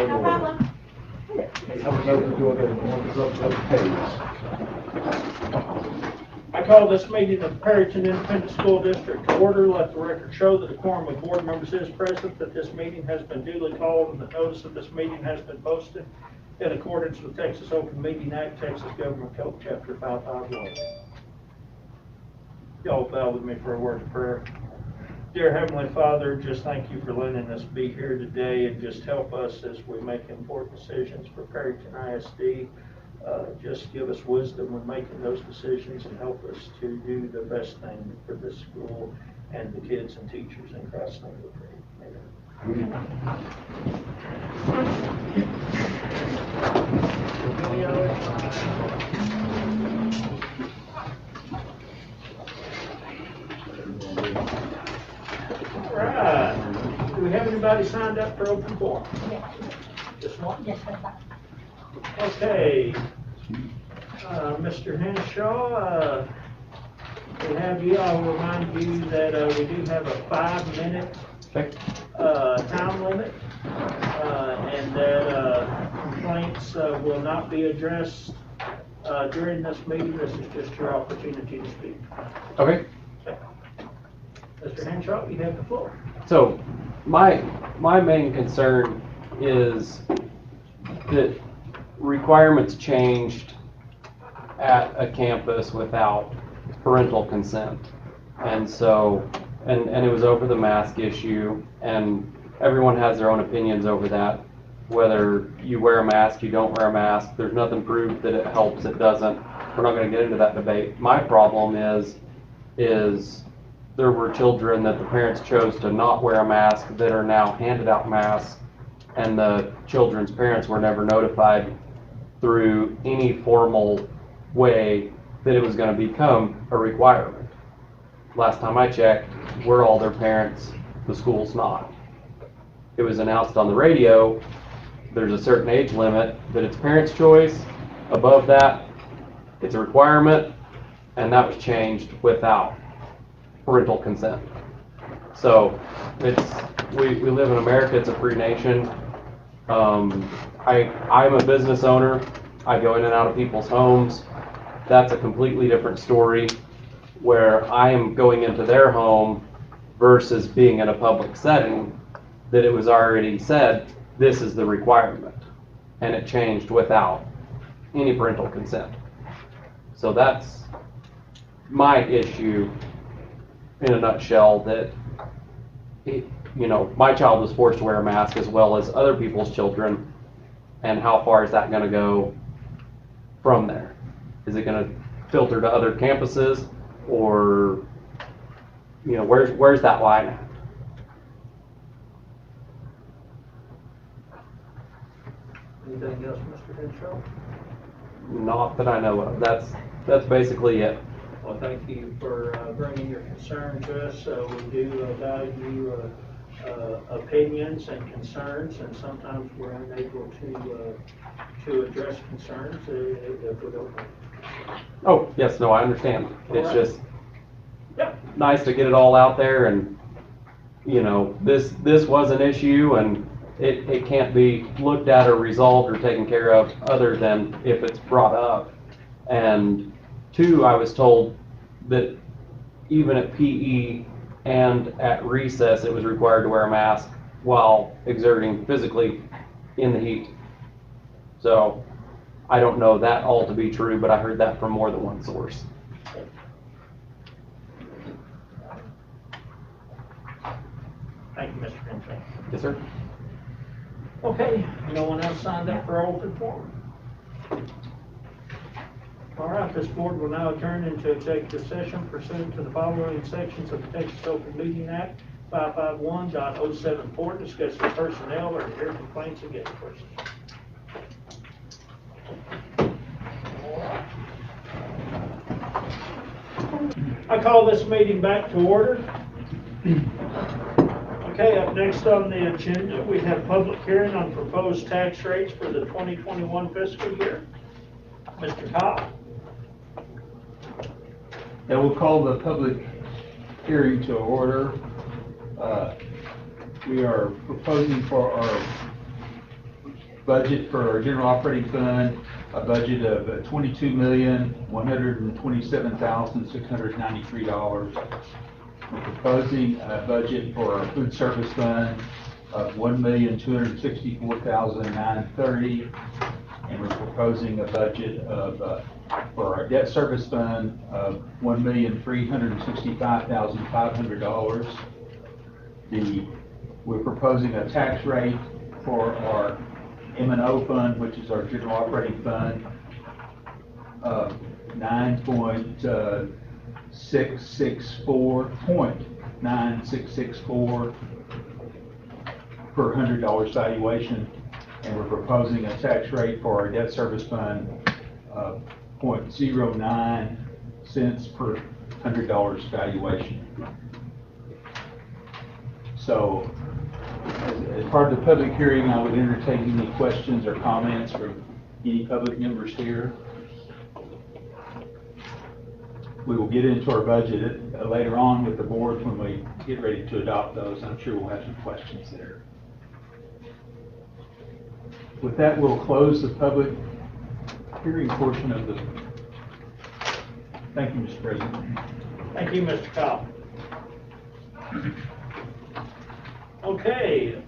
No problem. I call this meeting of Perryton Independent School District to order. Let the record show that a quorum of board members is present, that this meeting has been duly called, and the notice of this meeting has been posted in accordance with Texas Open Meeting Act, Texas Government Code, Chapter 551. Y'all bow with me for a word of prayer. Dear Heavenly Father, just thank you for letting us be here today and just help us as we make important decisions for Perryton ISD. Just give us wisdom when making those decisions and help us to do the best thing for this school and the kids and teachers in Christ's name we pray. Amen. All right. Do we have anybody signed up for open forum? Yes. Just one? Yes, sir. Okay. Mr. Henshaw, we have you. I'll remind you that we do have a 5-minute time limit, and that complaints will not be addressed during this meeting. This is just your opportunity to speak. Okay. Mr. Henshaw, you have the floor. So my main concern is that requirements changed at a campus without parental consent. And so, and it was over the mask issue, and everyone has their own opinions over that. Whether you wear a mask, you don't wear a mask, there's nothing proved that it helps, it doesn't. We're not going to get into that debate. My problem is there were children that the parents chose to not wear a mask that are now handed out masks, and the children's parents were never notified through any formal way that it was going to become a requirement. Last time I checked, we're all their parents, the school's not. It was announced on the radio, there's a certain age limit, that it's parents' choice. Above that, it's a requirement, and that was changed without parental consent. So we live in America, it's a free nation. I'm a business owner. I go in and out of people's homes. That's a completely different story, where I am going into their home versus being in a public setting that it was already said, this is the requirement. And it changed without any parental consent. So that's my issue in a nutshell, that my child was forced to wear a mask as well as other people's children, and how far is that going to go from there? Is it going to filter to other campuses, or where's that line at? Anything else, Mr. Henshaw? Not that I know of. That's basically it. Well, thank you for bringing your concern to us. We do value opinions and concerns, and sometimes we're unable to address concerns if we don't. Oh, yes, no, I understand. It's right. just nice to get it all out there, and this was an issue, and it can't be looked at or resolved or taken care of other than if it's brought up. And two, I was told that even at PE and at recess, it was required to wear a mask while exerting physically in the heat. So I don't know that all to be true, but I heard that from more than one source. Thank you, Mr. Henshaw. Yes, sir. Okay, no one else signed up for open forum. All right, this board will now adjourn into executive session pursuant to the following sections of the Texas Open Meeting Act, 551.074, discussing personnel or hear complaints against persons. I call this meeting back to order. Okay, up next on the agenda, we have public hearing on proposed tax rates for the 2021 fiscal year. Mr. Cobb. And we'll call the public hearing to order. We are proposing for our budget for our general operating fund, a budget of $22,127,693. We're proposing a budget for our food service fund of $1,264,930, and we're proposing a budget of for our debt service fund of $1,365,500. We're proposing a tax rate for our M&O fund, which is our general operating fund, of 9.664 per $100 valuation, and we're proposing a tax rate for our debt service fund of 0.09 cents per $100 valuation. So, as part of the public hearing, I would entertain any questions or comments from any public members here. We will get into our budget later on with the board when we get ready to adopt those. I'm sure we'll have some questions there. With that, we'll close the public hearing portion of the. Thank you, Mr. President. Thank you, Mr. Cobb. Okay,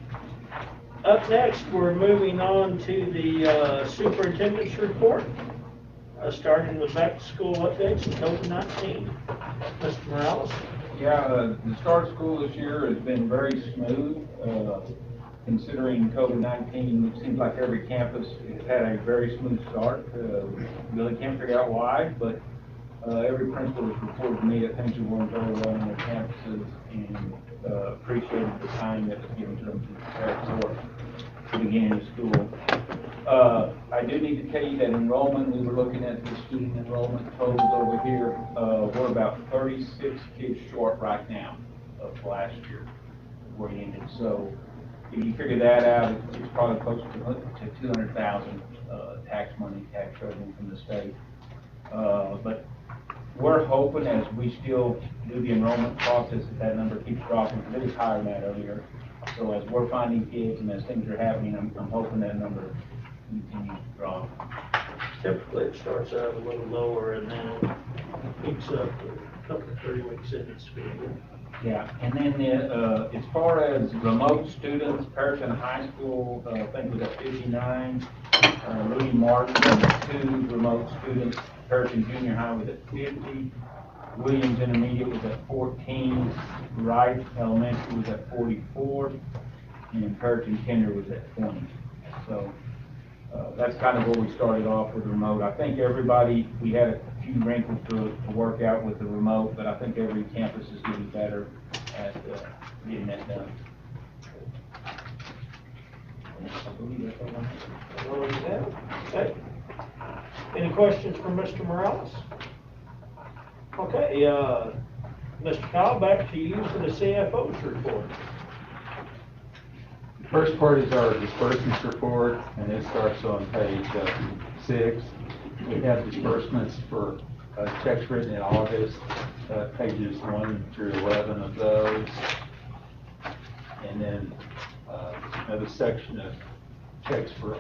up next, we're moving on to the superintendent's report, starting with back to school updates and COVID-19. Mr. Morales? Yeah, the start of school this year has been very smooth. Considering COVID-19, it seems like every campus has had a very smooth start. Really can't figure out why, but every principal has reported to me that things are going very well on their campuses, and appreciated the time that was given to them to prepare for the beginning of school. I do need to tell you that enrollment, we were looking at the student enrollment totals over here. We're about 36 kids short right now of last year before it ended. So if you figure that out, it's probably close to 200,000 tax money, tax revenue from the state. But we're hoping, as we still do the enrollment process, that number keeps dropping, because it was higher than that earlier. So as we're finding kids and as things are happening, I'm hoping that number continues to drop. Typically, it starts out a little lower and then it peaks up a couple of 3 weeks into school. Yeah, and then as far as remote students, Perryton High School, I think was at 59. William Martin, 2 remote students. Perryton Junior High was at 50. Williams Intermediate was at 14. Wright Elementary was at 44. And Perryton Kinder was at 20. So that's kind of where we started off with remote. I think everybody, we had a few wrinkles to work out with the remote, but I think every campus is getting better at getting that done. I believe that's all I have. Okay. Any questions for Mr. Morales? Okay, Mr. Kyle, back to you for the CFO's report. The first part is our disbursements report, and it starts on page 6. We have disbursements for checks written in August, pages 1 through 11 of those. And then another section of checks for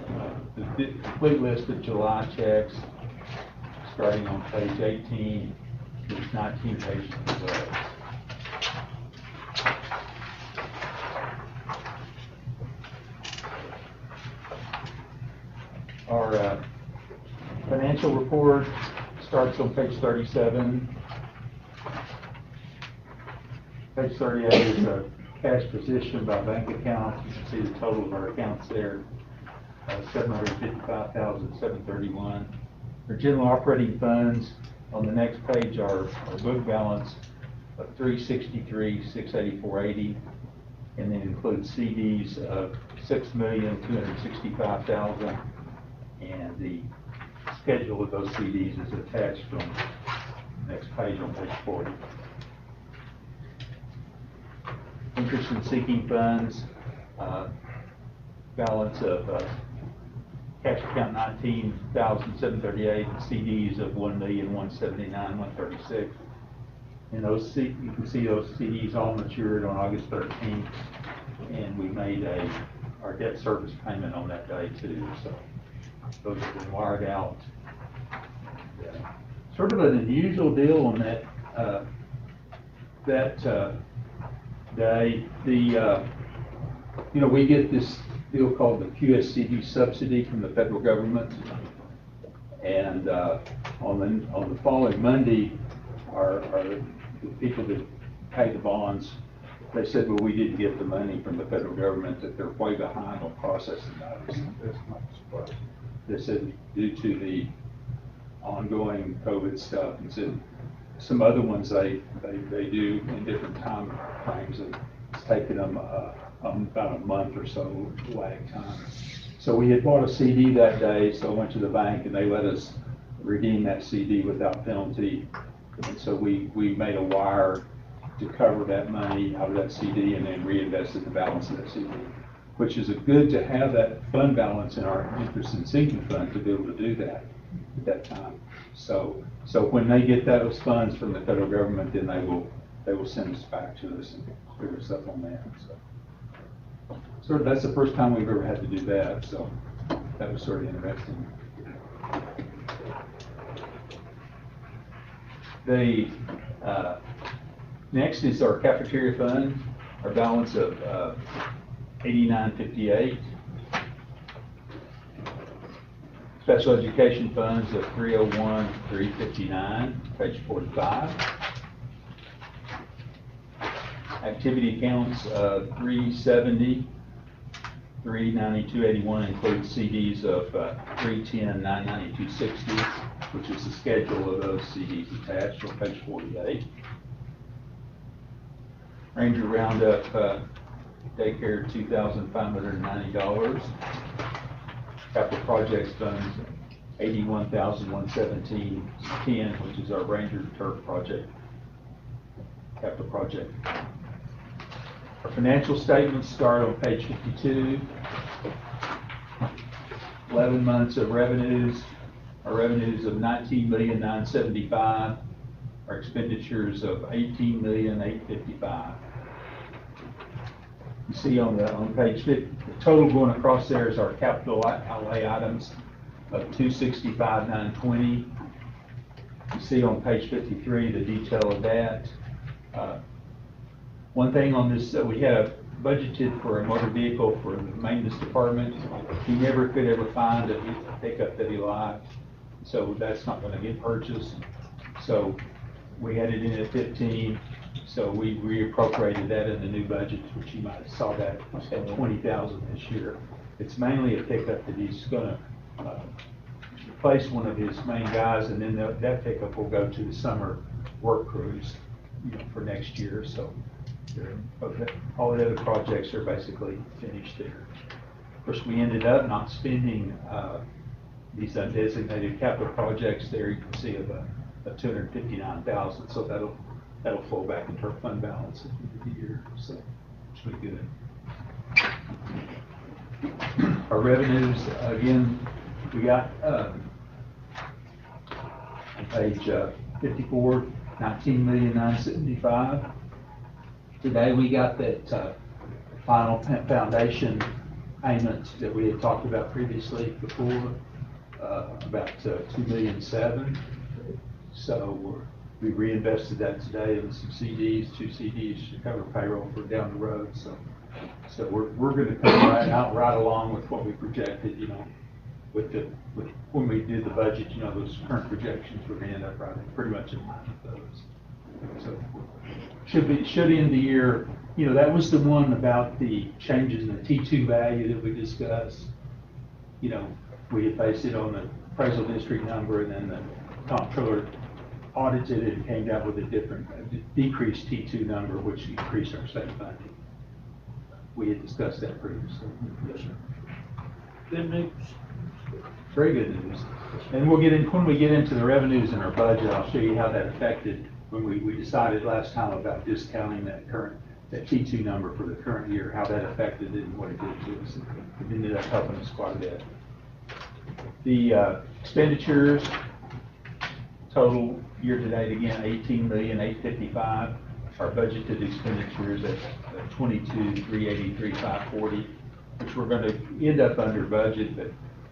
the complete list of July checks, starting on page 18. There's 19 pages of those. Our financial report starts on page 37. Page 38 is a cash position by bank account. You can see the total of our accounts there, $755,731. Our general operating funds on the next page are our book balance of $363,684.80, and then includes CDs of $6,265,000, and the schedule of those CDs is attached on the next page on page 40. Interest and seeking funds, balance of cash account $19,738, and CDs of $1,179,136. And those you can see those CDs all matured on August 13th, and we made a our debt service payment on that day too, so those have been wired out. Sort of an unusual deal on that, day. We get this deal called the QSCD subsidy from the federal government. And on the following Monday, the people that pay the bonds, they said, well, we didn't get the money from the federal government, that they're way behind on processing matters. That's not a surprise. They said due to the ongoing COVID stuff, and said some other ones they do in different time frames, and it's taken them about a month or so lag time. So we had bought a CD that day, so I went to the bank and they let us redeem that CD without penalty. And so we made a wire to cover that money out of that CD and then reinvested the balance of that CD, which is good to have that fund balance in our interest and sinking fund to be able to do that at that time. So when they get those funds from the federal government, then they will send us back to us and clear us up on that. So that's the first time we've ever had to do that, so that was sort of interesting. Next is our cafeteria fund, our balance of $89.58. Special education funds of $301,359, page 45. Activity accounts of $370,392.81 includes CDs of $310,992.60, which is the schedule of those CDs attached on page 48. Ranger Roundup daycare $2,590. Capital projects funds $81,117.10, which is our Ranger turf project. Capital project. Our financial statements start on page 52. 11 months of revenues. Our revenues of $19,975,000. Our expenditures of $18,855,000. You see on page 50, the total going across there is our capital outlay items of $265,920. You see on page 53 the detail of that. One thing on this, we had budgeted for a motor vehicle for the maintenance department. He never could ever find a pickup that he liked, so that's not going to get purchased. So we had it in at 15, so we reappropriated that in the new budget, which you might have saw that at $20,000 this year. It's mainly a pickup that he's going to replace one of his main guys, and then that pickup will go to the summer work crews, for next year. So all the other projects are basically finished there. Of course, we ended up not spending these undesignated capital projects there. You can see of $259,000, so that'll flow back into our fund balance at the end of the year. So it's pretty good. Our revenues, again, we got on page 54, $19,975,000. Today we got that final foundation payment that we had talked about previously before, about $2,700,000. So we reinvested that today in some CDs, 2 CDs to cover payroll for down the road. So we're going to come right along with what we projected, with when we did the budget, those current projections, we're going to end up right pretty much in line with those. So should end the year, that was the one about the changes in the T2 value that we discussed. We had based it on the appraisal district number, and then the comptroller audited it and came down with a decreased T2 number, which increased our state funding. We had discussed that previously. Yes, sir. Good news. Very good news. And when we get into the revenues in our budget, I'll show you how that affected when we decided last time about discounting that T2 number for the current year, how that affected it and what it did to us. It ended up helping us quite a bit. The expenditures total year to date, again, $18,855,000. Our budgeted expenditures at $22,383,540. which we're gonna end up under budget,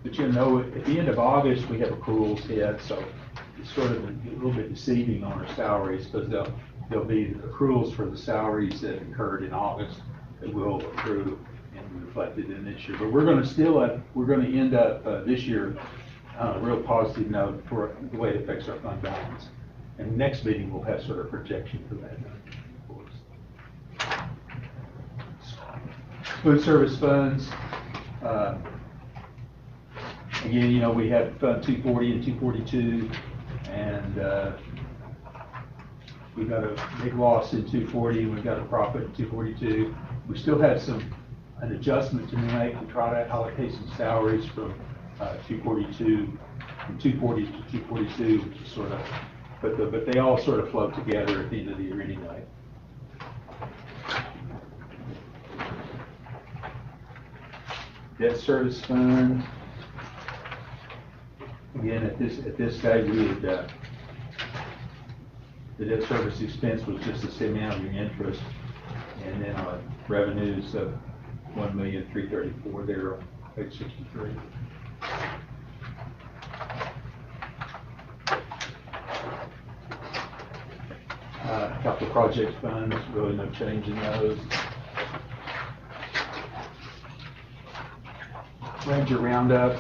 but you know, at the end of August, we have accruals hit, so it's sort of a little bit deceiving on our salaries, because there'll be accruals for the salaries that occurred in August that will accrue and reflected in this year. But we're gonna end up this year on a real positive note for the way it affects our fund balance. And next meeting, we'll have sort of projection for that. Food service funds, again, you know, we have Fund 240 and 242, and we've got a big loss in 240, and we've got a profit in 242. We still have an adjustment to make to try to allocate some salaries from 242, from 240 to 242, which is sort of, but they all sort of flow together at the end of the year anyway. Debt service fund. Again, at this stage, we had, the debt service expense was just the same amount of interest, and then our revenues of $1,334,000 there on page 63. Capital project funds, really no change in those. Ranger Roundup,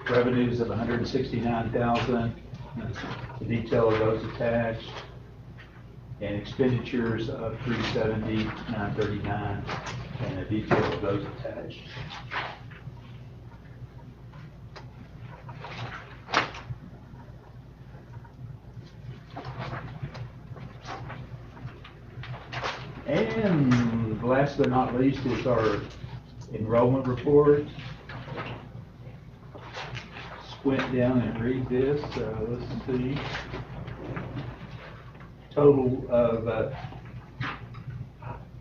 revenues of $169,000, the detail of those attached, and expenditures of $370,939, and the detail of those attached. And last but not least is our enrollment report. Squint down and read this. Let's see. Total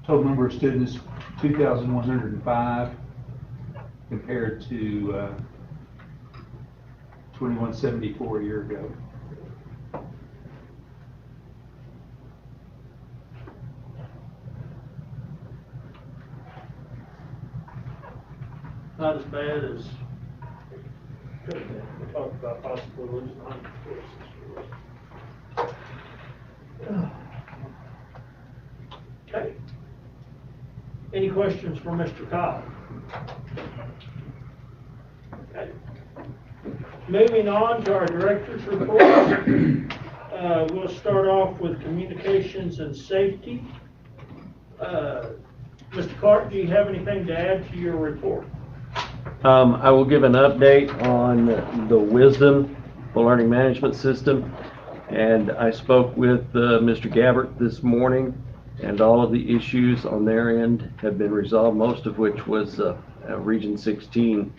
number of students, 2,105, compared to 2,174 a year ago. Not as bad as could have been. We talked about possibly losing 100 courses. Okay. Any questions for Mr. Cobb? Okay. Moving on to our director's report. We'll start off with communications and safety. Mr. Clark, do you have anything to add to your report? I will give an update on the Wisdom, the learning management system, and I spoke with Mr. Gabbert this morning, and all of the issues on their end have been resolved, most of which was a Region 16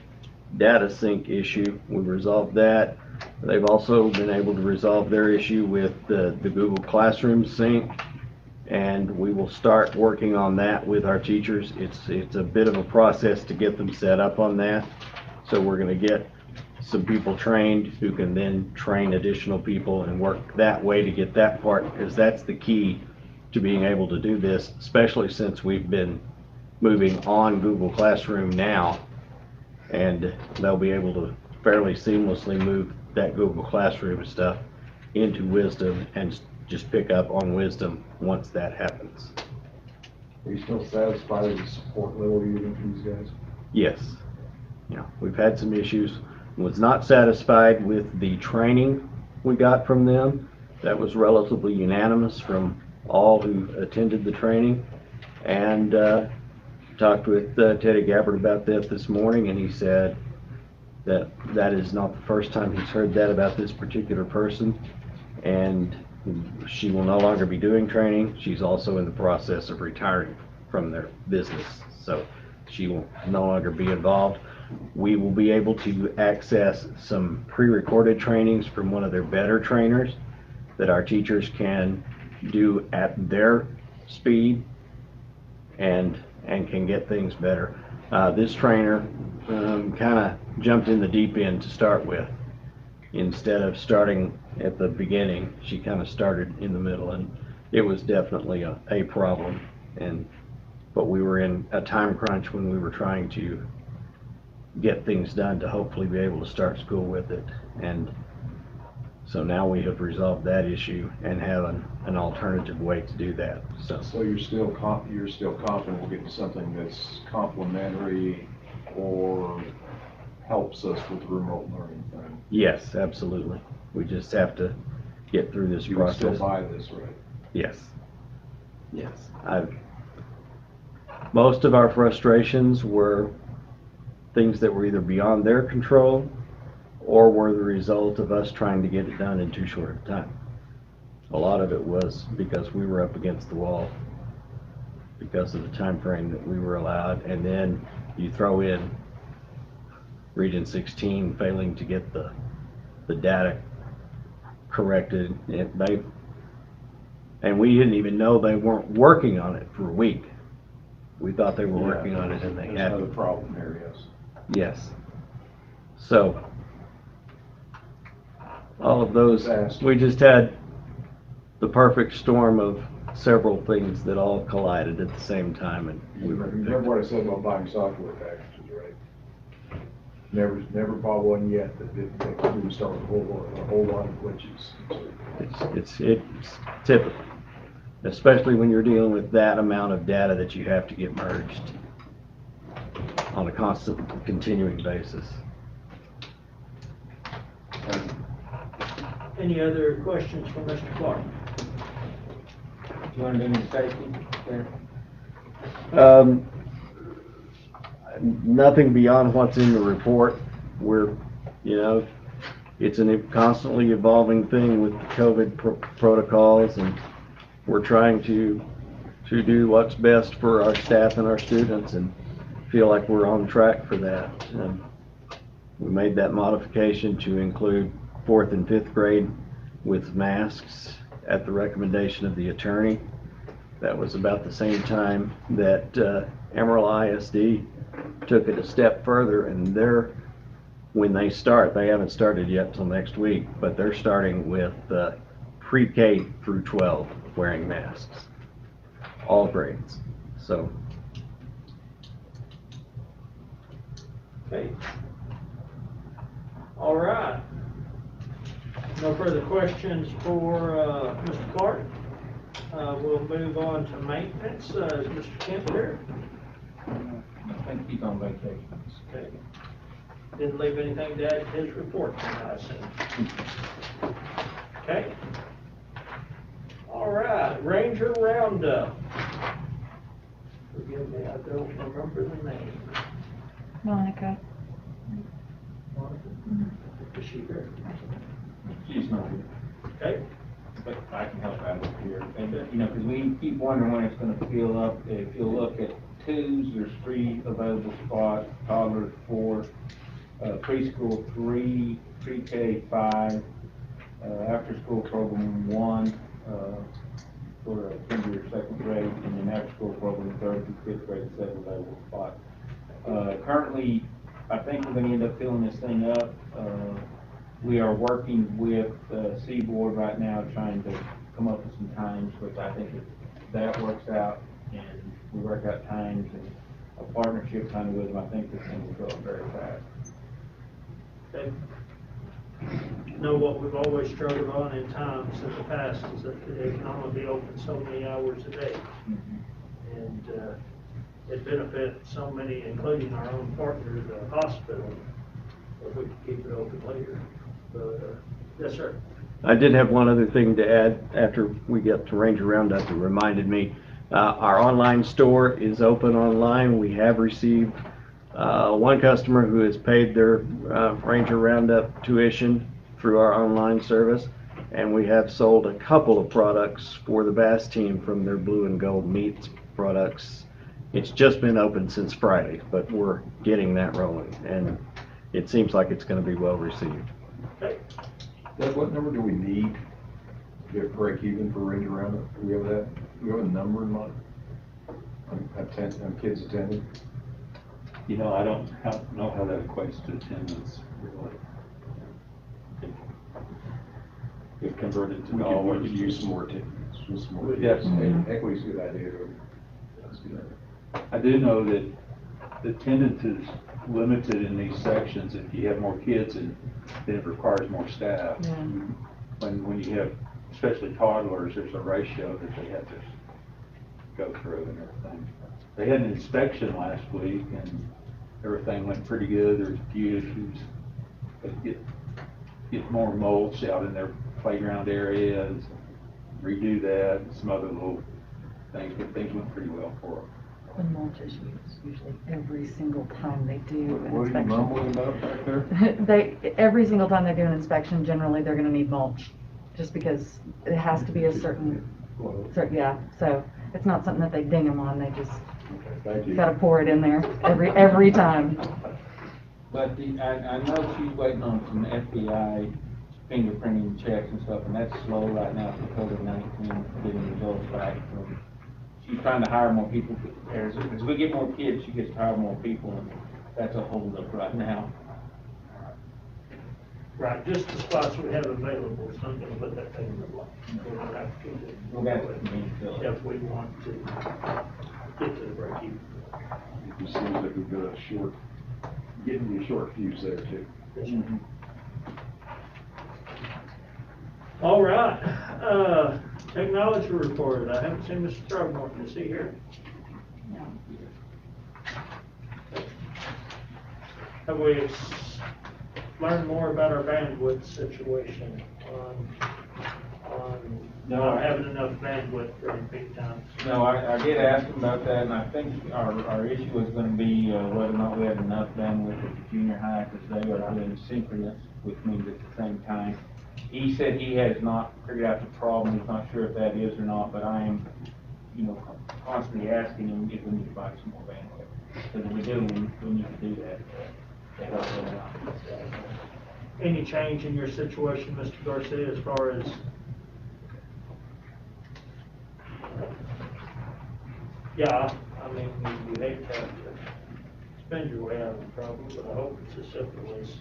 data sync issue. We resolved that. They've also been able to resolve their issue with the Google Classroom sync, and we will start working on that with our teachers. It's a bit of a process to get them set up on that, so we're going to get some people trained who can then train additional people and work that way to get that part, because that's the key to being able to do this, especially since we've been moving on Google Classroom now, and they'll be able to fairly seamlessly move that Google Classroom stuff into Wisdom and just pick up on Wisdom once that happens. Are you still satisfied with the support level you're getting from these guys? Yes. Yeah, we've had some issues. Was not satisfied with the training we got from them. That was relatively unanimous from all who attended the training. And talked with Teddy Gabbert about that this morning, and he said that that is not the first time he's heard that about this particular person, and she will no longer be doing training. She's also in the process of retiring from their business, so she will no longer be involved. We will be able to access some pre-recorded trainings from one of their better trainers that our teachers can do at their speed and can get things better. This trainer kind of jumped in the deep end to start with. Instead of starting at the beginning, she kind of started in the middle, and it was definitely a problem. But we were in a time crunch when we were trying to get things done to hopefully be able to start school with it. And so now we have resolved that issue and have an alternative way to do that, so. So you're still confident we'll get to something that's complementary or helps us with the remote learning thing? Yes, absolutely. We just have to get through this You would still process. buy this, right? Yes. Yes. Most of our frustrations were things that were either beyond their control or were the result of us trying to get it done in too short a time. A lot of it was because we were up against the wall because of the time frame that we were allowed, and then you throw in Region 16 failing to get the data corrected. And we didn't even know they weren't working on it for a week. We thought they were working on it and they There's hadn't. another problem here, yes. Yes. So, all of those, we just had the perfect storm of several things that all collided at the same time, and we were. Remember what I said about buying software packages, right? Never bought one yet that didn't start with a whole lot of glitches. It's typical, especially when you're dealing with that amount of data that you have to get merged on a constant, continuing basis. Any other questions for Mr. Clark? Do you want to do any safety there? Nothing beyond what's in the report. We're, it's a constantly evolving thing with the COVID protocols, and we're trying to do what's best for our staff and our students, and feel like we're on track for that. We made that modification to include 4th and 5th grade with masks at the recommendation of the attorney. That was about the same time that Emerald ISD took it a step further, and when they start, they haven't started yet till next week, but they're starting with pre-K through 12 wearing masks, all grades. So. Okay. All right. No further questions for Mr. Clark. We'll move on to maintenance. Is Mr. Kemp here? I think he's on vacation. Okay. Didn't leave anything to add to his report, I assume. Okay. All right, Ranger Roundup. Forgive me, I don't remember the name. Monica. Is she here? She's not here, Okay. but I can help out here. And, because we keep wondering when it's going to fill up. If you look at twos, there's 3 available spots, toddlers 4, preschool 3, pre-K 5, after-school program 1, for kinder or 2nd grade, and then after-school program 3rd through 5th grade, 7 available spots. Currently, I think we're going to end up filling this thing up. We are working with Seaboard right now, trying to come up with some times, which I think if that works out, and we work out times and a partnership kind of with them, I think this thing will go up very fast. Okay. Know what we've always struggled on in times in the past is that they can only be open so many hours a day. And it benefits so many, including our own partner, the hospital, if we could keep it open later. But, yes, sir. I did have one other thing to add after we get to Ranger Roundup. It reminded me, our online store is open online. We have received one customer who has paid their Ranger Roundup tuition through our online service, and we have sold a couple of products for the bass team from their blue and gold meats products. It's just been open since Friday, but we're getting that rolling, and it seems like it's going to be well received. Okay. Doug, what number do we need to get break even for Ranger Roundup? Do we have that? Do we have a number in mind? On kids attending? I don't know how that equates to attendance, really. If converted to We dollars. could use some more tickets. Yes. Equity's a good idea. I do know that the attendance is limited in these sections. If you have more kids, and then it requires more staff. Yeah. When you have, especially toddlers, there's a ratio that they have to go through and everything. They had an inspection last week and everything went pretty good. There's a few issues. They get more mulch out in their playground areas, redo that, and some other little things, but things went pretty well for them. The mulch issues usually every single time they do an What are you inspection. mumbling about back there? Every single time they do an inspection, generally they're gonna need mulch, just because it has to be a certain, yeah, so it's not something that they ding them on, they just Thank you. gotta pour it in there every time. But I know she's waiting on some FBI fingerprinting checks and stuff, and that's slow right now for COVID-19, getting results back. She's trying to hire more people. As we get more kids, she gets to hire more people, and that's a holdup right now. Right, just the spots we have available, so I'm gonna put that thing in the block. We're gonna have to do it. We'll have to fill it. If we want to get to the break even. It just seems like we've got a short, getting a short fuse there too. All right, technology report. I haven't seen Mr. Throgmorton. Is he here? Have we learned more about our bandwidth situation on not having enough bandwidth during peak times? No, I did ask him about that, and I think our issue was gonna be whether or not we had enough bandwidth at the junior high, because they are doing synchronous, which means at the same time. He said he has not figured out the problem, he's not sure if that is or not, but I am, constantly asking him if we need to buy some more bandwidth. Because if we do, we need to do that. to help them out. Any change in your situation, Mr. Garcia, as far as yeah, I mean, you hate to have to spend your way out of the problem, but I hope it's as simple as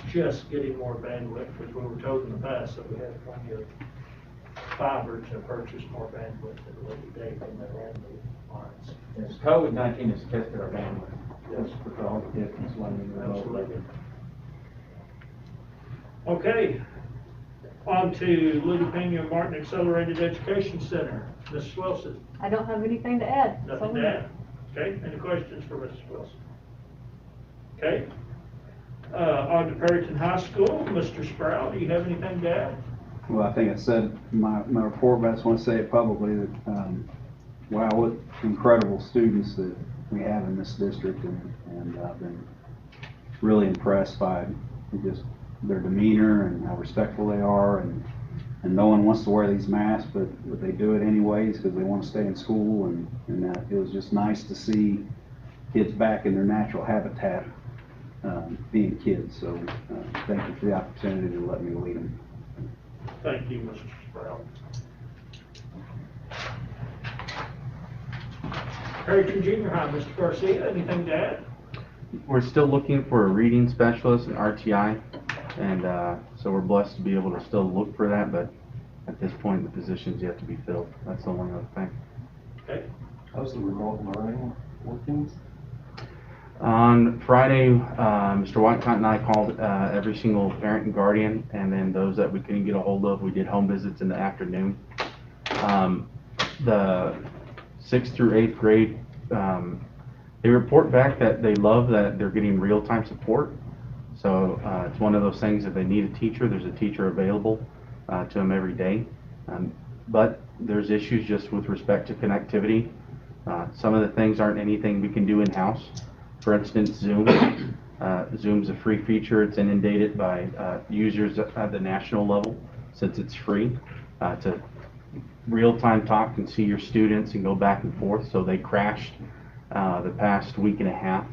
just getting more bandwidth, because we were told in the past that we had plenty of fiber to purchase more bandwidth at a later date when they ran the lines. Yes, COVID-19 has tested our bandwidth. Yes. For all the distance learning remote Absolutely. learning. Okay, on to Lydia Pena Martin Accelerated Education Center. Mrs. Wilson, I don't have anything to add. nothing to add? Okay, any questions for Mrs. Wilson? Okay, on to Perryton High School, Mr. Sproul, do you have anything to add? Well, I think I said in my report, but I just want to say it publicly that, wow, what incredible students that we have in this district, and I've been really impressed by just their demeanor and how respectful they are, and no one wants to wear these masks, but they do it anyways because they want to stay in school, and it was just nice to see kids back in their natural habitat, being kids. So thank you for the opportunity to let me lead them. Thank you, Mr. Sproul. Perryton Junior High, Mr. Garcia, anything to add? We're still looking for a reading specialist, an RTI, and so we're blessed to be able to still look for that, but at this point the position's yet to be filled. That's the only other thing. Okay. How's the remote learning working? On Friday, Mr. Whitecott and I called every single parent and guardian, and then those that we couldn't get a hold of, we did home visits in the afternoon. The 6th through 8th grade, they report back that they love that they're getting real-time support. So it's one of those things, if they need a teacher, there's a teacher available to them every day. But there's issues just with respect to connectivity. Some of the things aren't anything we can do in-house. For instance, Zoom. Zoom's a free feature. It's inundated by users at the national level, since it's free, to real-time talk and see your students and go back and forth. So they crashed the past week and a half.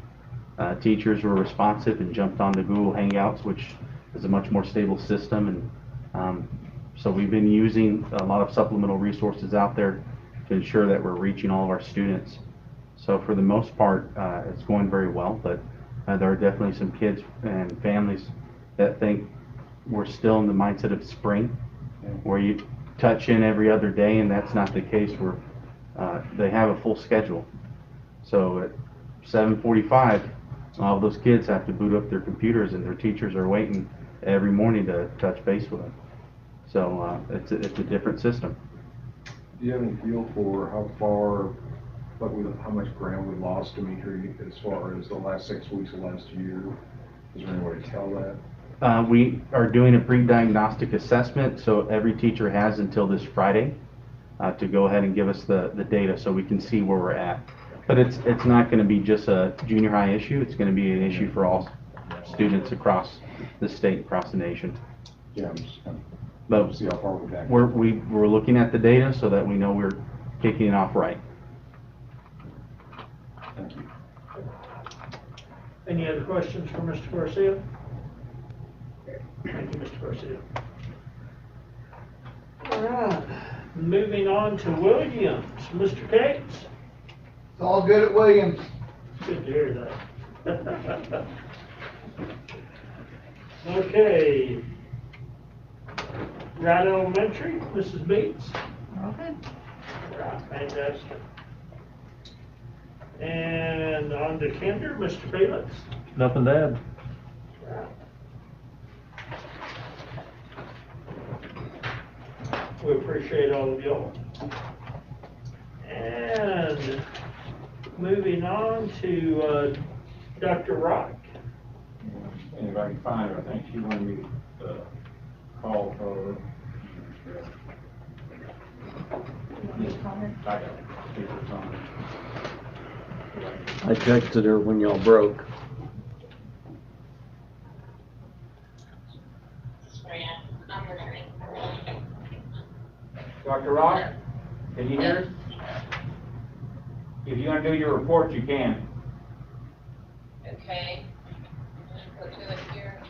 Teachers were responsive and jumped onto Google Hangouts, which is a much more stable system. And so we've been using a lot of supplemental resources out there to ensure that we're reaching all of our students. So for the most part, it's going very well, but there are definitely some kids and families that think we're still in the mindset of spring, where you touch in every other day, and that's not the case. We're they have a full schedule. So at 7:45, all those kids have to boot up their computers, and their teachers are waiting every morning to touch base with them. So it's a different system. Do you have any feel for how far, how much ground we lost, Dimitri, as far as the last 6 weeks of last year? Is there any way to tell that? We are doing a pre-diagnostic assessment, so every teacher has until this Friday to go ahead and give us the data so we can see where we're at. But it's not going to be just a junior high issue, it's going to be an issue for all students across the state, across the nation. Yeah, I'm just kind But of see how far we're back. we're looking at the data so that we know we're kicking it off right. Thank you. Any other questions for Mr. Garcia? Thank you, Mr. Garcia. All right, moving on to Williams. Mr. Cates? It's all good at Williams. Good to hear that. Okay. Wright Elementary, Mrs. Beats? Okay. Right, fantastic. And on to Kinder, Mr. Felix? Nothing to add. We appreciate all of y'all. And moving on to Dr. Rock. And if I can find her, I think she wanted me to call her. I texted her when y'all broke. Dr. Rock, can you hear us? If you want to do your report, you can. Okay. Go to it here.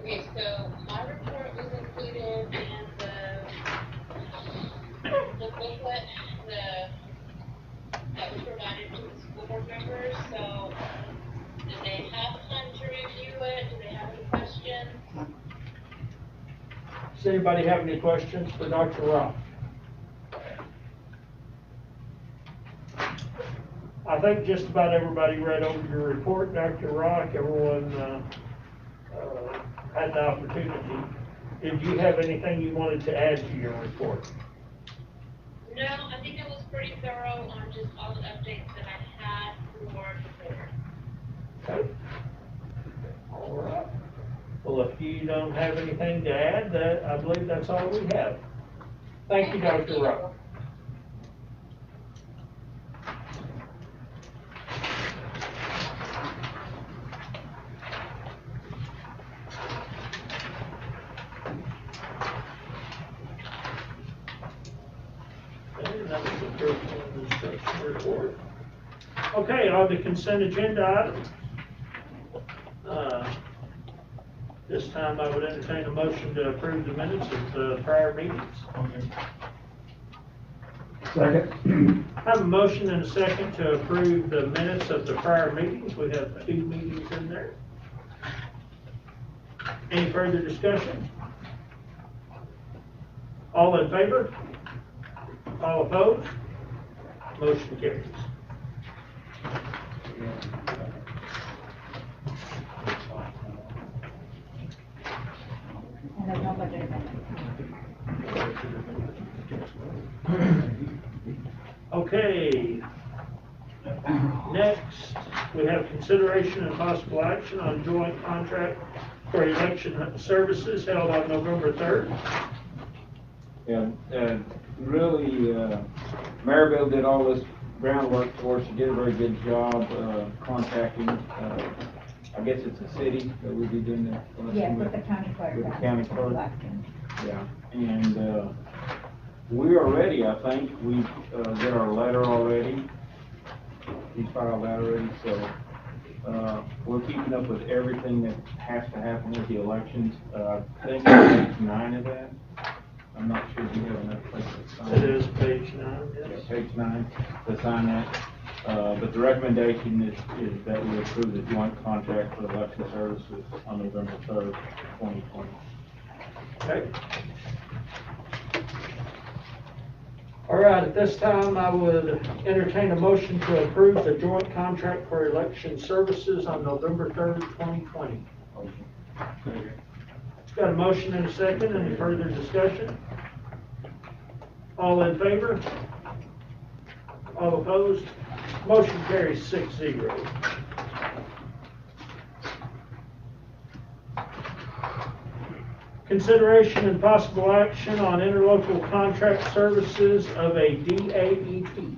Okay, so my report was included in the booklet that was provided to the school board members. So did they have time to review it? Do they have any questions? Does anybody have any questions for Dr. Rock? I think just about everybody read over your report, Dr. Rock. Everyone had the opportunity. Did you have anything you wanted to add to your report? No, I think it was pretty thorough on just all the updates that I had for the board. Okay. All right. Well, if you don't have anything to add, I believe that's all we have. Thank you, Dr. Rock. And that was the first one, the instruction report. Okay, on the consent agenda items. This time I would entertain a motion to approve the minutes of the prior meetings. Second. I have a motion and a second to approve the minutes of the prior meetings. We have 2 meetings in there. Any further discussion? All in favor? All opposed? Motion carries. And there's no budget amendment. Okay. Next, we have consideration and possible action on joint contract for election services held on November 3rd. Yeah, really, Maryville did all this groundwork for us. She did a very good job contacting, I guess it's a city that we be doing that. Yes, with the county clerk. With the county clerk. Election. Yeah, and we are ready, I think. We did our letter already. We filed that already, so we're keeping up with everything that has to happen with the elections. I think it's page 9 of that. I'm not sure if you have enough place to sign. It is page 9, yes. Yeah, page 9 to sign that. But the recommendation is that we approve the joint contract for election services on November 3rd, 2020. Okay. All right, at this time, I would entertain a motion to approve the joint contract for election services on November 3rd, 2020. Got a motion and a second. Any further discussion? All in favor? All opposed? Motion carries 6-0. Consideration and possible action on interlocal contract services of a DAEP.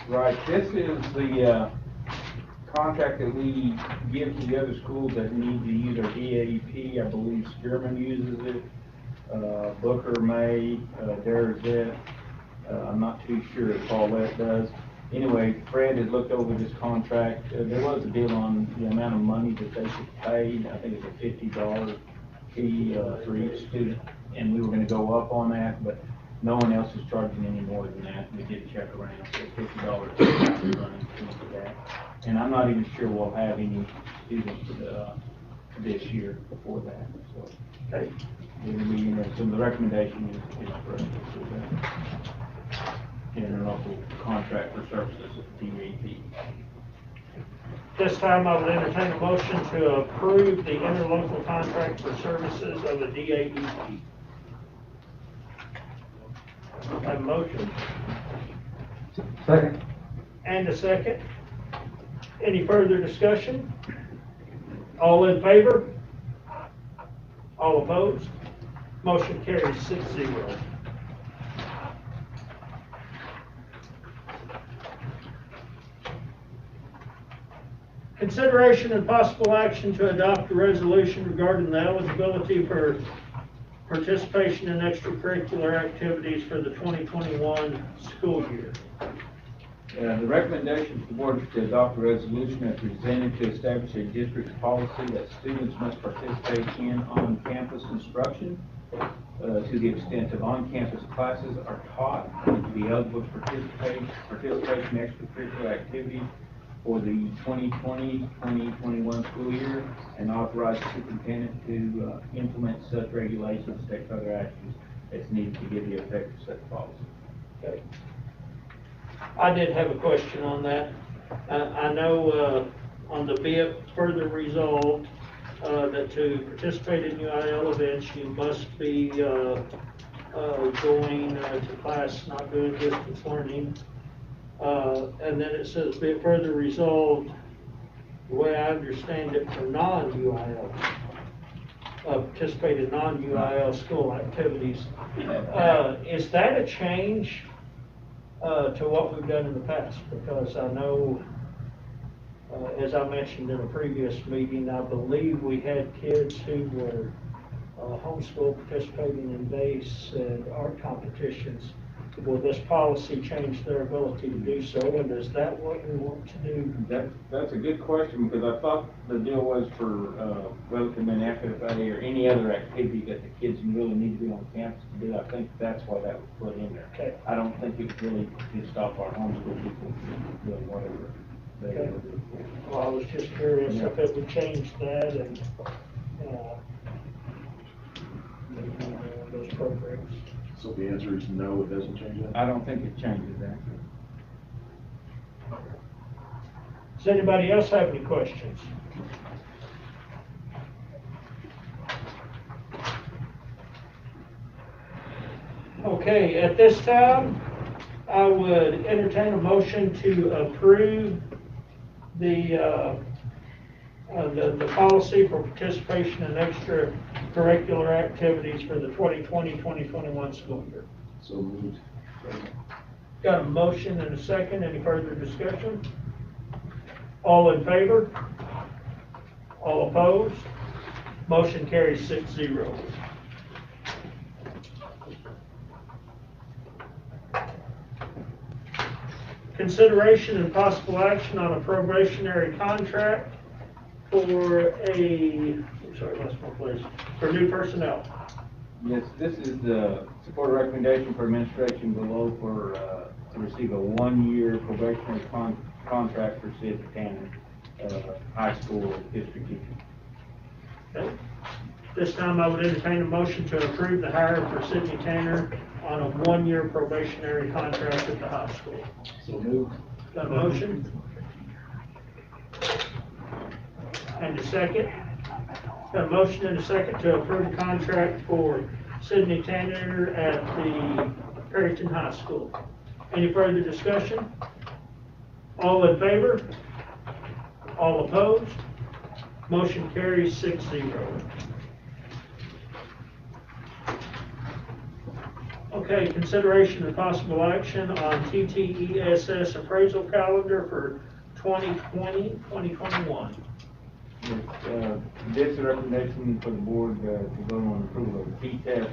Right, this is the contract that we give to the other schools that need to use our DAEP. I believe Spearman uses it, Booker may, Derzett. I'm not too sure if Paulette does. Anyway, Fred has looked over this contract. There was a deal on the amount of money that they should pay. I think it's a $50 fee for each student, and we were going to go up on that, but no one else is charging any more than that. We did check around, so $50 is running for that. And I'm not even sure we'll have any students this year before that. So, Okay. it'll be, so the recommendation is for us to approve that. Interlocal contract for services at DAP. This time, I would entertain a motion to approve the interlocal contract for services of a DAEP. Have a motion? Second. And a second. Any further discussion? All in favor? All opposed? Motion carries 6-0. Consideration and possible action to adopt a resolution regarding the eligibility for participation in extracurricular activities for the 2021 school year. The recommendation for the board to adopt a resolution as presented to establish a district policy that students must participate in on-campus instruction to the extent of on-campus classes are taught and to be eligible to participate in extracurricular activities for the 2020-2021 school year, and authorize the superintendent to implement such regulations, take further actions as needed to give the effect of such policy. Okay. I did have a question on that. I know on the be it further resolved that to participate in UIL events, you must be going to class, not doing distance learning. And then it says, be it further resolved, the way I understand it, for non-UIL, participate in non-UIL school activities. Is that a change to what we've done in the past? Because I know, as I mentioned in a previous meeting, I believe we had kids who were homeschool participating in base and art competitions. Will this policy change their ability to do so, and is that what we want to do? That's a good question, because I thought the deal was for whether it been FFA or any other activity that the kids really need to be on campus to do. I think that's why that was put in there. Okay. I don't think it really did stop our homeschool people from doing whatever they Okay. were doing. Well, I was just curious if it would change that and those programs. So the answer is no, it doesn't change that? I don't think it changes that. Does anybody else have any questions? Okay, at this time, I would entertain a motion to approve the policy for participation in extracurricular activities for the 2020-2021 school year. So moved. Got a motion and a second. Any further discussion? All in favor? All opposed? Motion carries 6-0. Consideration and possible action on a probationary contract for for new personnel. Yes, this is the support recommendation for administration below for, to receive a 1-year probationary contract for Sid Tanner, high school district teacher. Okay. This time I would entertain a motion to approve the hire for Sidney Tanner on a one-year probationary contract at the high school. So move. Got a motion? And a second? Got a motion and a second to approve the contract for Sydney Tanner at the Perryton High School. Any further discussion? All in favor? All opposed? Motion carries 6-0. Okay, consideration of possible action on TTESS appraisal calendar for 2020-2021. This recommendation for the board to vote on approval of the P-test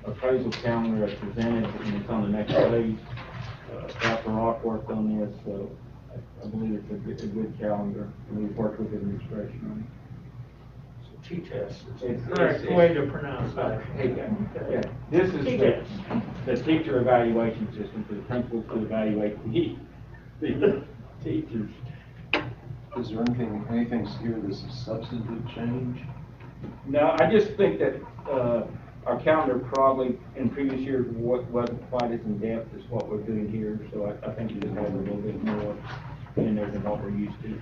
appraisal calendar as presented, and it's on the next page. Dr. Rock worked on this, so I believe it's a good calendar, and we've worked with the administration on T-test is It's- the correct it's- way to pronounce that. it. Yeah, this is T-test. the teacher evaluation system for the principals to evaluate the teachers. Is there anything here that's a substantive change? No, I just think that, our calendar probably in previous years wasn't quite as in-depth as what we're doing here, so I think it just has a little bit more in there than what we're used to.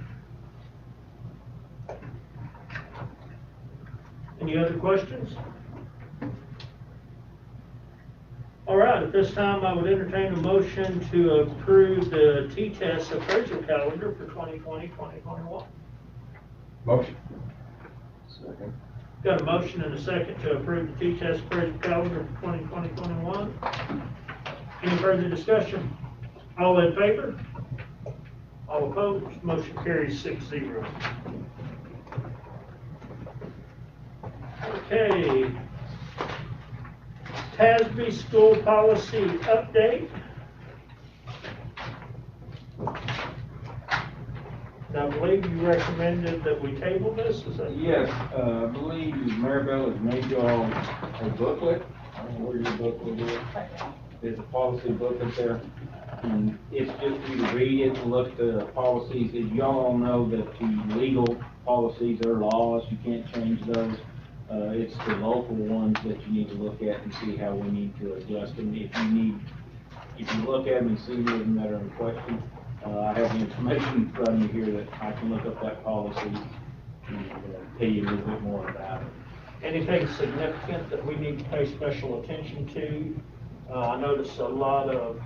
Any other questions? All right, at this time, I would entertain a motion to approve the T-test appraisal calendar for 2020-2021. Motion. Second. Got a motion and a second to approve the T-test appraisal calendar for 2020-2021. Any further discussion? All in favor? All opposed? Motion carries 6-0. Okay. TASB school policy update. Now, I believe you recommended that we table this, is that? Yes, I believe Maribel has made you all a booklet. I don't know where your booklet is. There's a policy booklet there. And it's just for you to read it and look at the policies. As y'all all know that the legal policies are laws, you can't change those. It's the local ones that you need to look at and see how we need to adjust them. If you look at them and see any of them that are in question, I have the information from you here that I can look up that policy and tell you a little bit more about it. Anything significant that we need to pay special attention to? I noticed a lot of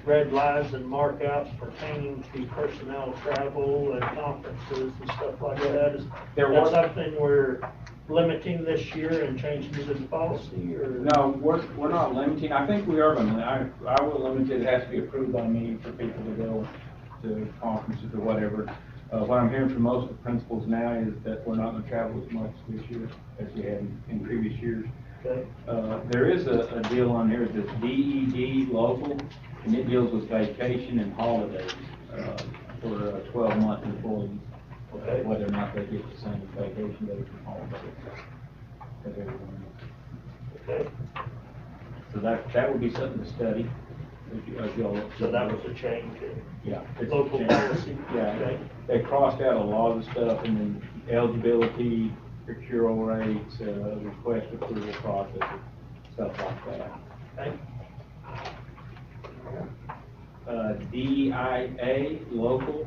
red lines and markouts pertaining to personnel travel and conferences and stuff like that. Is that something we're limiting this year and changing it in policy, or? No, we're not limiting. I think we are going to, I will limit it. It has to be approved by me for people to go to conferences or whatever. What I'm hearing from most of the principals now is that we're not going to travel as much this year as we had in previous years. Okay. There is a deal on here that's DED local, and it deals with vacation and holidays for 12-month employees. Okay. Whether or not they get the same vacation days and holidays as everyone else. Okay, So that would be something to study. As y'all look. so that was a change in Yeah. it's local changed. policy? Yeah, Okay. they crossed out a lot of the stuff, and then eligibility, procural rates, request approval process, stuff like that. Okay. DIA, local,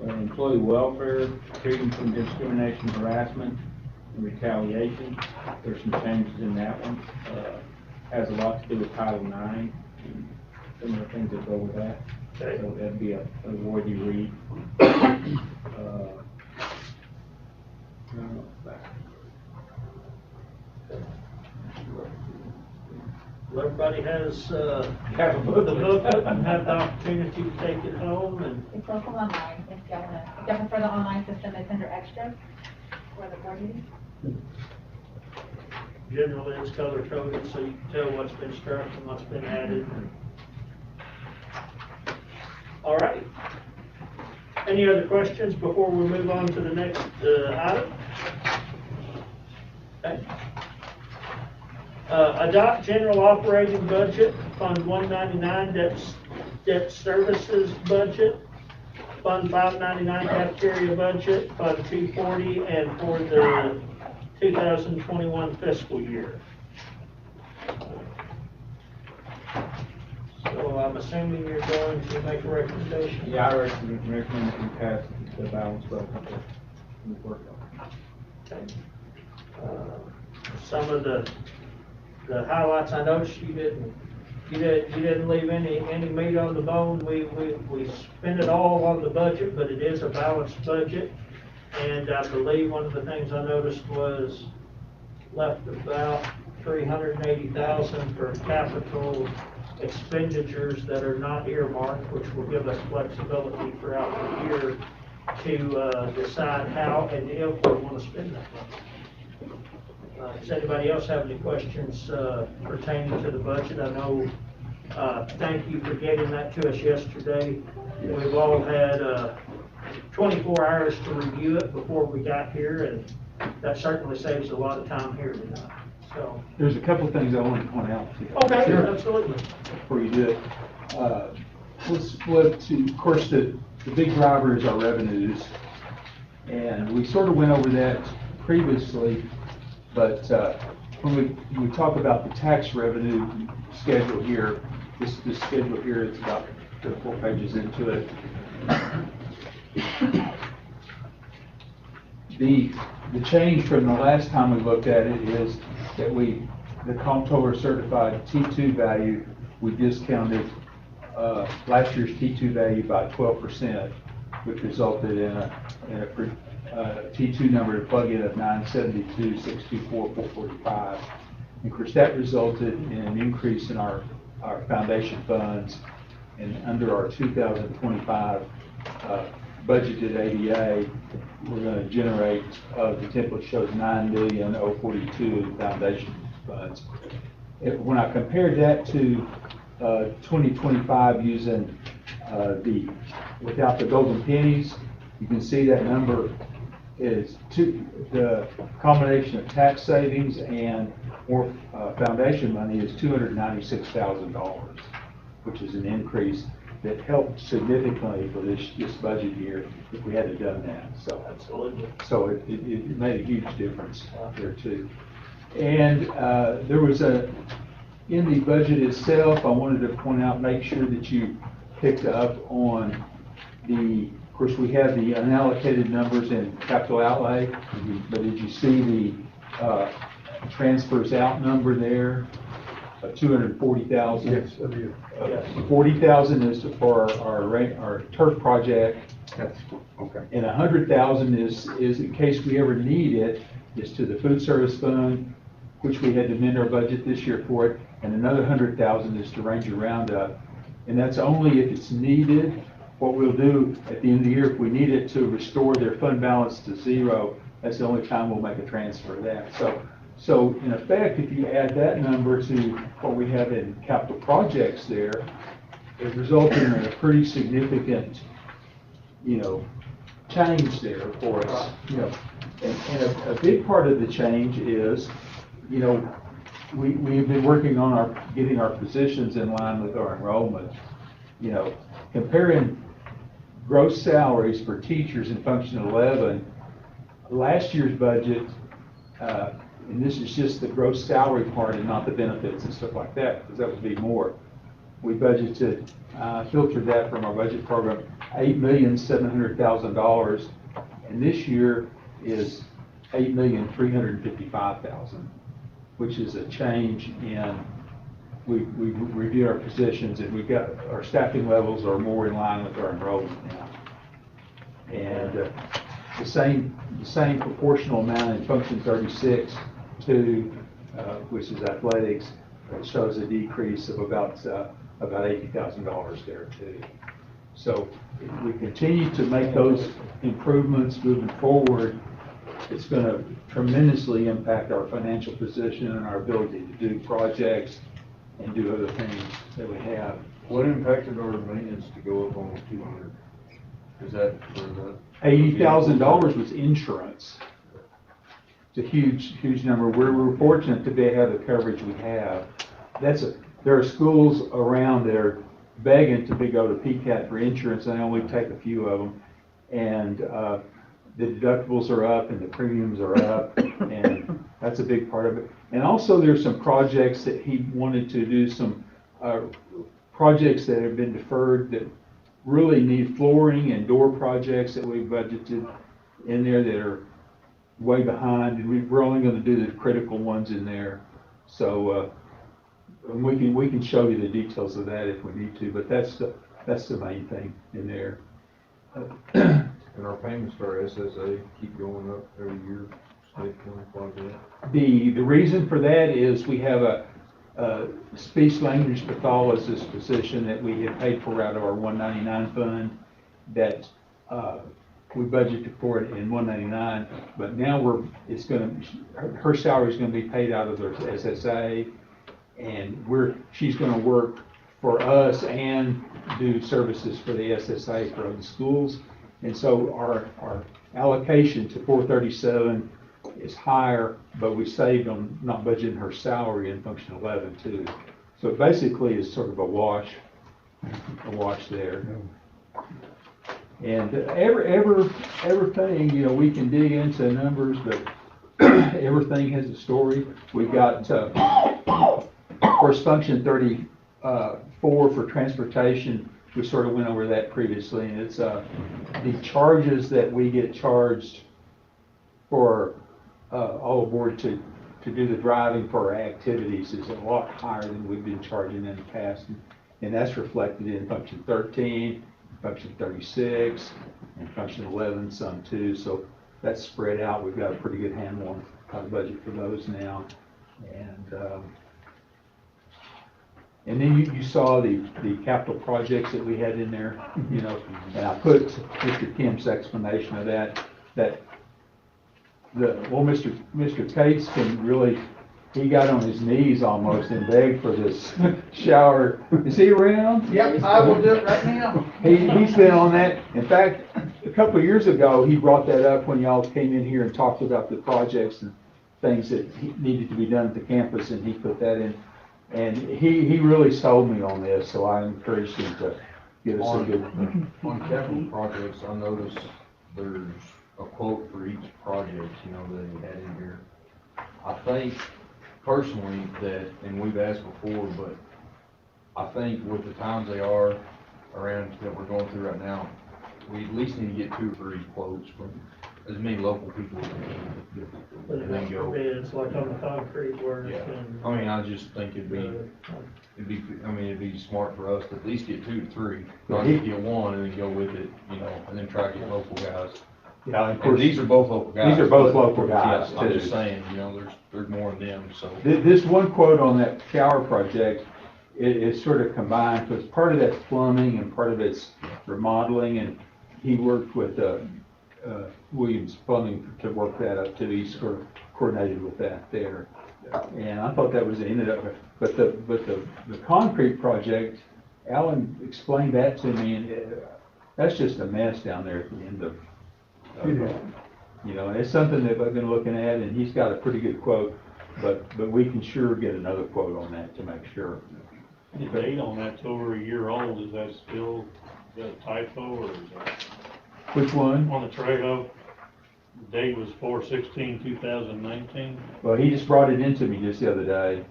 employee welfare, freedom from discrimination, harassment, and retaliation. There's some changes in that one. Has a lot to do with Title IX, and some of the things that go with that. Okay. So that'd be a worthy read. Well, everybody has, Have a the booklet. booklet and have the opportunity to take it home, and It's also online, if y'all prefer the online system, it's under extra for the board meeting. generally it's color coded, so you can tell what's been struck and what's been added. All right. Any other questions before we move on to the next item? Okay. Adopt general operating budget, Fund 199, debt services budget, Fund 599 cafeteria budget, Fund 240, and for the 2021 fiscal year. I'm assuming you're going to make a recommendation? Yeah, I recommend that we pass the balanced budget that we worked on. Okay. Some of the highlights, I noticed you didn't leave any meat on the bone. We spent it all on the budget, but it is a balanced budget. And I believe one of the things I noticed was left about $380,000 for capital expenditures that are not earmarked, which will give us flexibility throughout the year to decide how and if we want to spend that money. Does anybody else have any questions pertaining to the budget? I know, thank you for getting that to us yesterday. We've all had 24 hours to review it before we got here, and that certainly saves a lot of time here tonight. So, There's a couple of things I wanted to point out to you. okay, Sure. absolutely. Before you do it. Of course, the big driver is our revenues. And we sort of went over that previously, but when we talk about the tax revenue schedule here, this schedule here, it's about 4 pages into it. The change from the last time we looked at it is that the comptroller certified T2 value, we discounted last year's T2 value by 12%, which resulted in a T2 number to plug in of 972,624,445. And of course, that resulted in an increase in our foundation funds, and under our 2025 budgeted ADA, we're going to generate, the template shows $9,042,000 in foundation funds. When I compared that to 2025 using without the golden pennies, you can see that number is the combination of tax savings and more foundation money is $296,000, which is an increase that helped significantly for this budget year if we had done that. So Absolutely. So it made a huge difference there too. And there was in the budget itself, I wanted to point out, make sure that you picked up on of course, we have the unallocated numbers in capital outlay, but did you see the transfers out number there? 240,000. Yes, I did. 40,000 is for our turf project. That's, okay. And 100,000 is in case we ever need it, is to the food service fund, which we had to amend our budget this year for it, and another 100,000 is to Ranger Roundup. And that's only if it's needed. What we'll do at the end of the year, if we need it to restore their fund balance to zero, that's the only time we'll make a transfer of that. So in effect, if you add that number to what we have in capital projects there, it resulted in a pretty significant, change there for us. And a big part of the change is, we've been working on getting our positions in line with our enrollment. Comparing gross salaries for teachers in function 11, last year's budget, and this is just the gross salary part and not the benefits and stuff like that, because that would be more. We budgeted, filtered that from our budget program, $8,700,000, and this year is $8,355,000, which is a change in, we reviewed our positions and we've got, our staffing levels are more in line with our enrollment now. And the same proportional amount in function 36 which is athletics, shows a decrease of about $80,000 there too. So we continue to make those improvements moving forward. It's going to tremendously impact our financial position and our ability to do projects and do other things that we have. What impacted our maintenance to go up almost 200? Is that for the? $80,000 was insurance. It's a huge number. We're fortunate to have the coverage we have. There are schools around that are begging to go to PCAT for insurance, and I only take a few of them. And the deductibles are up and the premiums are up, and that's a big part of it. And also there's some projects that he wanted to do some projects that have been deferred that really need flooring and door projects that we've budgeted in there that are way behind, and we're only gonna do the critical ones in there. So, and we can show you the details of that if we need to, but that's the main thing in there. And our payments to our SSA keep going up every year, state like that. The reason for that is we have a speech language pathologist position that we have paid for out of our 199 fund that we budgeted for it in 199, but now her salary is gonna be paid out of the SSA, and she's gonna work for us and do services for the SSA for other schools. And so our allocation to 437 is higher, but we saved on not budgeting her salary in function 11 too. So it basically is sort of a wash there. And everything, you know, we can dig into numbers, but everything has a story. We've got, of course, function 34 for transportation. We sort of went over that previously, and it's the charges that we get charged for all aboard to do the driving for our activities is a lot higher than we've been charging in the past, and that's reflected in function 13, function 36, and function 11 some too. So that's spread out. We've got a pretty good handle on how to budget for those now, and then you saw the capital projects that we had in there, you know, and I put Mr. Kim's explanation of that Mr. Cates can really, he got on his knees almost and begged for this shower. Is he around? Yep, I will do it right now. He's been on that. In fact, a couple of years ago, he brought that up when y'all came in here and talked about the projects and things that needed to be done at the campus, and he put that in. And he really sold me on this, so I encouraged him to give us a good. On capital projects, I noticed there's a quote for each project, you know, that he had in here. I think personally that, and we've asked before, but I think with the times they are around that we're going through right now, we at least need to get 2 or 3 quotes from as many local people as we can. And then go. It's like on the concrete work. Yeah, I mean, I just think it'd be smart for us to at least get 2 to 3, not to get 1 and then go with it, you know, and then try to get local guys. Yeah, of course. These are both local guys. These are both local guys, Yeah, I'm too. just saying, you know, there's more of them, so. This one quote on that shower project is sort of combined, because part of that's plumbing and part of it's remodeling, and he worked with Williams Plumbing to work that up too. He sort of coordinated with that there. And I thought that was ended up, but the concrete project, Alan explained that to me, and that's just a mess down there at the end of you know, it's something that I've been looking at, and he's got a pretty good quote, but we can sure get another quote on that to make sure. The date on that's over a year old, is that still a typo, or is that? Which one? On the Trejo, the date was 4/16/2019. Well, he just brought it into me just the other day.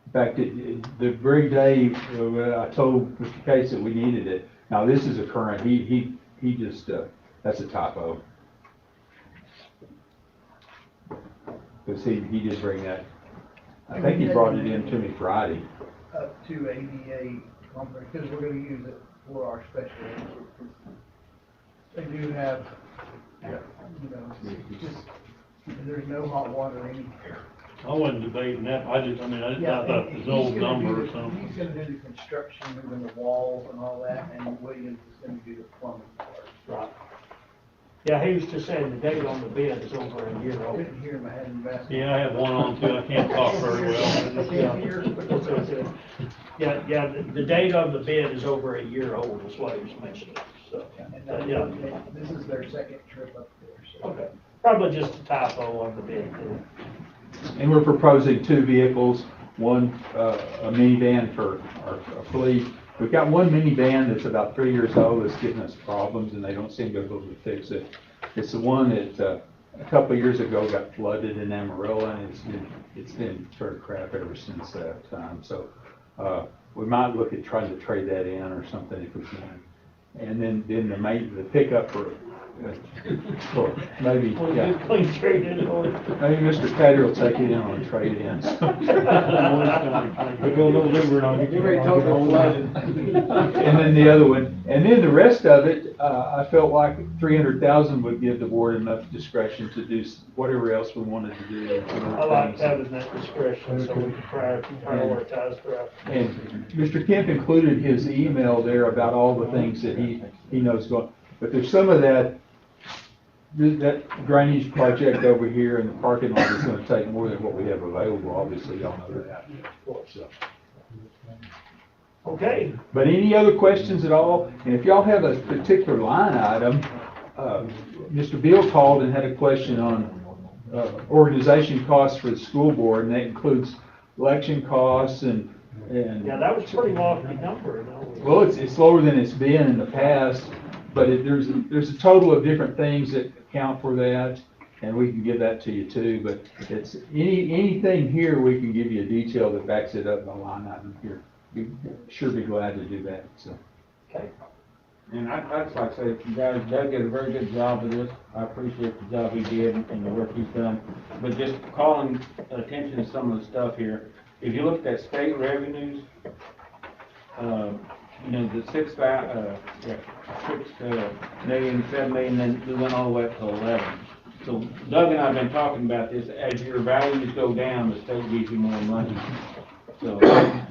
In fact, the very day I told Mr. Case that we needed it. Now, this is a current, he just, that's a typo. Because he did bring that, I think he brought it in to me Friday. Up to ADA conference, because we're gonna use it for our special ed. They do have, you know, just, there's no hot water anywhere. I wasn't debating that, I thought it was old number or something. He's gonna do the construction, moving the walls and all that, and Williams is gonna do the plumbing part. Right. Yeah, he was just saying the date on the bid is over a year I old. couldn't hear him, I had him back. Yeah, I have one on too, I can't talk very well. I can't hear, but it's okay. Yeah, the date on the bid is over a year old, is what he was mentioning, so. And, Yeah. this is their second trip up there, so. Okay, probably just a typo on the bid too. And we're proposing 2 vehicles, one, a minivan for our fleet. We've got one minivan that's about 3 years old that's giving us problems, and they don't seem to be able to fix it. It's the one that, a couple of years ago got flooded in Amarillo, and it's been sort of crap ever since that time. So, we might look at trying to trade that in or something if we can. And then the pickup for maybe, yeah. Clean trade in order. Maybe Mr. Tater will take it in on a trade-in. We're going a little liberal on it. And then the other one, and then the rest of it, I felt like 300,000 would give the board enough discretion to do whatever else we wanted to do. I like having that discretion so we can prioritize throughout. And Mr. Kemp included his email there about all the things that he knows going. But there's some of that drainage project over here in the parking lot is gonna take more than what we have available, obviously, y'all know that. So. Okay. But any other questions at all? And if y'all have a particular line item, Mr. Beal called and had a question on organization costs for the school board, and that includes election costs and. Yeah, that was a pretty lofty number, though. Well, it's lower than it's been in the past, but there's a total of different things that account for that, and we can give that to you too. But it's anything here, we can give you a detail that backs it up by line item here. Sure be glad to do that, so. Okay. And I'd just like to say, you guys, Doug did a very good job of this. I appreciate the job he did and the work he's done. But just calling attention to some of the stuff here. If you look at state revenues, you know, the 6 million, 7 million, then we went all the way up to 11. So Doug and I have been talking about this. As your values go down, the state gives you more money. So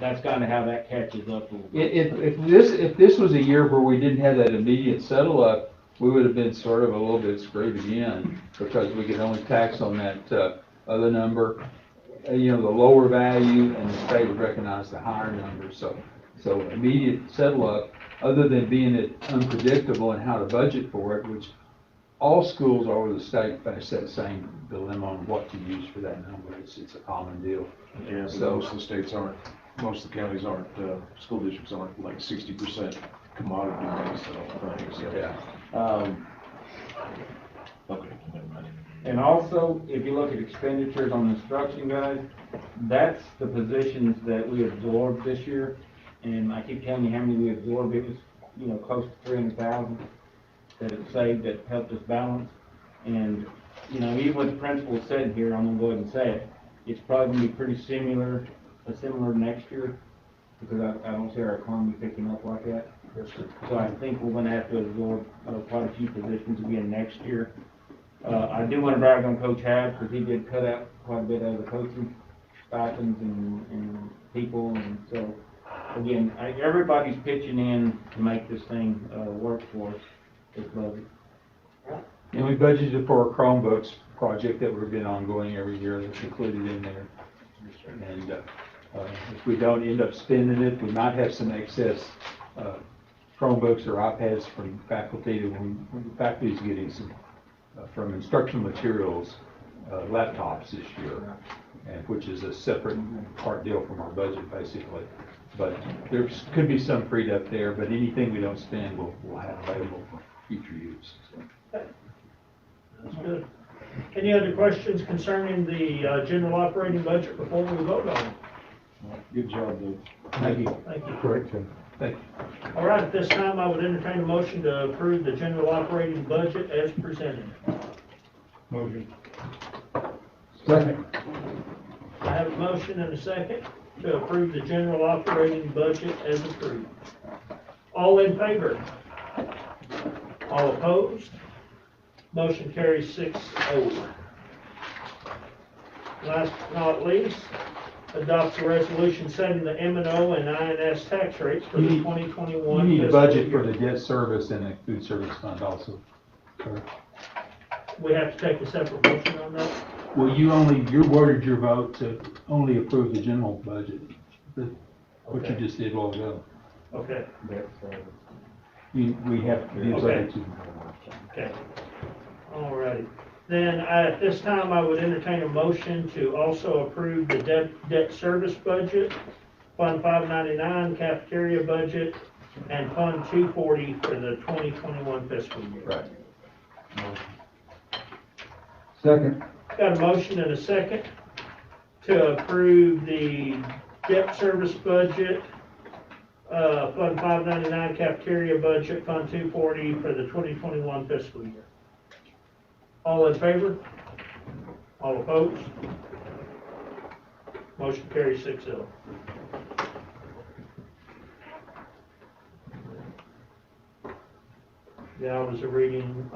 that's kind of how that catches up a little bit. If this was a year where we didn't have that immediate settle up, we would have been sort of a little bit screwed again, because we could only tax on that other number, you know, the lower value, and the state would recognize the higher number. So immediate settle up, other than being unpredictable and how to budget for it, which all schools all over the state face that same dilemma on what to use for that number. It's a common deal. Yeah, but So, most of the states aren't, most of the counties aren't, school districts aren't like 60% commodity based, I don't think, so. yeah. Okay, never mind. And also, if you look at expenditures on instruction, guys, that's the positions that we absorbed this year. And I keep telling you how many we absorbed. It was, you know, close to 300,000 that it saved, that helped us balance. And, you know, even with the principal sitting here, I'm gonna go ahead and say it, it's probably gonna be pretty similar next year, because I don't see our economy picking up like that. So I think we're gonna have to absorb quite a few positions again next year. I do want to brag on Coach Habb, because he did cut out quite a bit of the coaching stipends and people, and so, again, everybody's pitching in to make this thing work for us, this budget. And we budgeted for a Chromebooks project that would have been ongoing every year, that's included in there. And if we don't end up spending it, we might have some excess Chromebooks or iPads from faculty, when the faculty is getting some from instructional materials laptops this year, and which is a separate part deal from our budget basically. But there could be some freed up there, but anything we don't spend we'll have available for future use. So. That's good. Any other questions concerning the general operating budget before we vote on it? Good job, Dave. Thank you. Thank you. Correct. Thank you. All right, at this time, I would entertain a motion to approve the general operating budget as presented. Motion. Second. I have a motion and a second to approve the general operating budget as approved. All in favor? All opposed? Motion carries 6-0. Last but not least, adopts a resolution setting the M&O and INS tax rates for the 2021 You need a fiscal budget year. for the debt service and the food service fund also. Correct. We have to take a separate motion on that? Well, you worded your vote to only approve the general budget, what you Okay. just did a while ago. Okay, We have these Okay. other two. okay. All righty. Then at this time, I would entertain a motion to also approve the debt service budget, Fund 599 cafeteria budget, and Fund 240 for the 2021 fiscal year. Right. Second. Got a motion and a second to approve the debt service budget, Fund 599 cafeteria budget, Fund 240 for the 2021 fiscal year. All in favor? All opposed? Motion carries 6-0. Yeah, I was reading,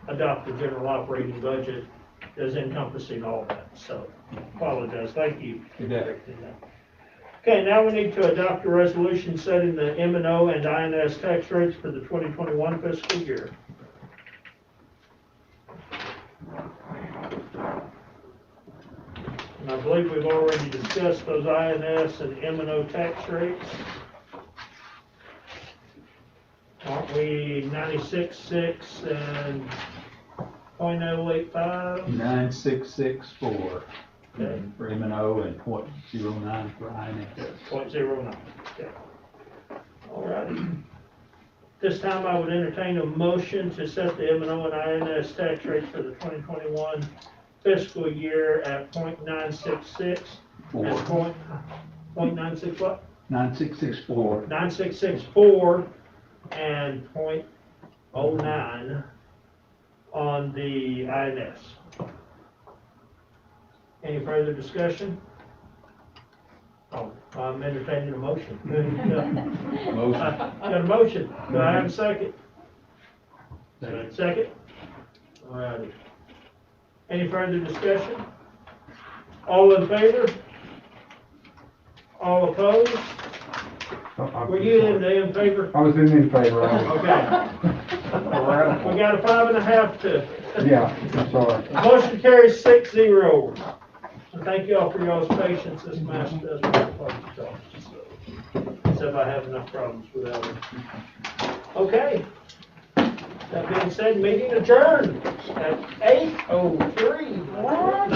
adopt the general operating budget as encompassing all that, so apologize, thank you. Good day. Okay, now we need to adopt a resolution setting the M&O and INS tax rates for the 2021 fiscal year. And I believe we've already discussed those INS and M&O tax rates. Aren't we 96.6 and .085? 9664 Okay. for M&O and .09 for INS. 0.09, okay. All righty. This time I would entertain a motion to set the M&O and INS tax rates for the 2021 fiscal year at .966 and .96 what? 9664. 9664 and .09 on the INS. Any further discussion? Oh, I'm entertaining a motion. Motion. Got a motion. Do I have a second? Second? All righty. Any further discussion? All in favor? All opposed? Were you in favor? I was in favor. Okay. We got a 5.5 to. Yeah, I'm sorry. Motion carries 6-0. And thank you all for y'all's patience. This master does my part of the job. So, if I have enough problems without it. Okay. That being said, meeting adjourned at 8:03.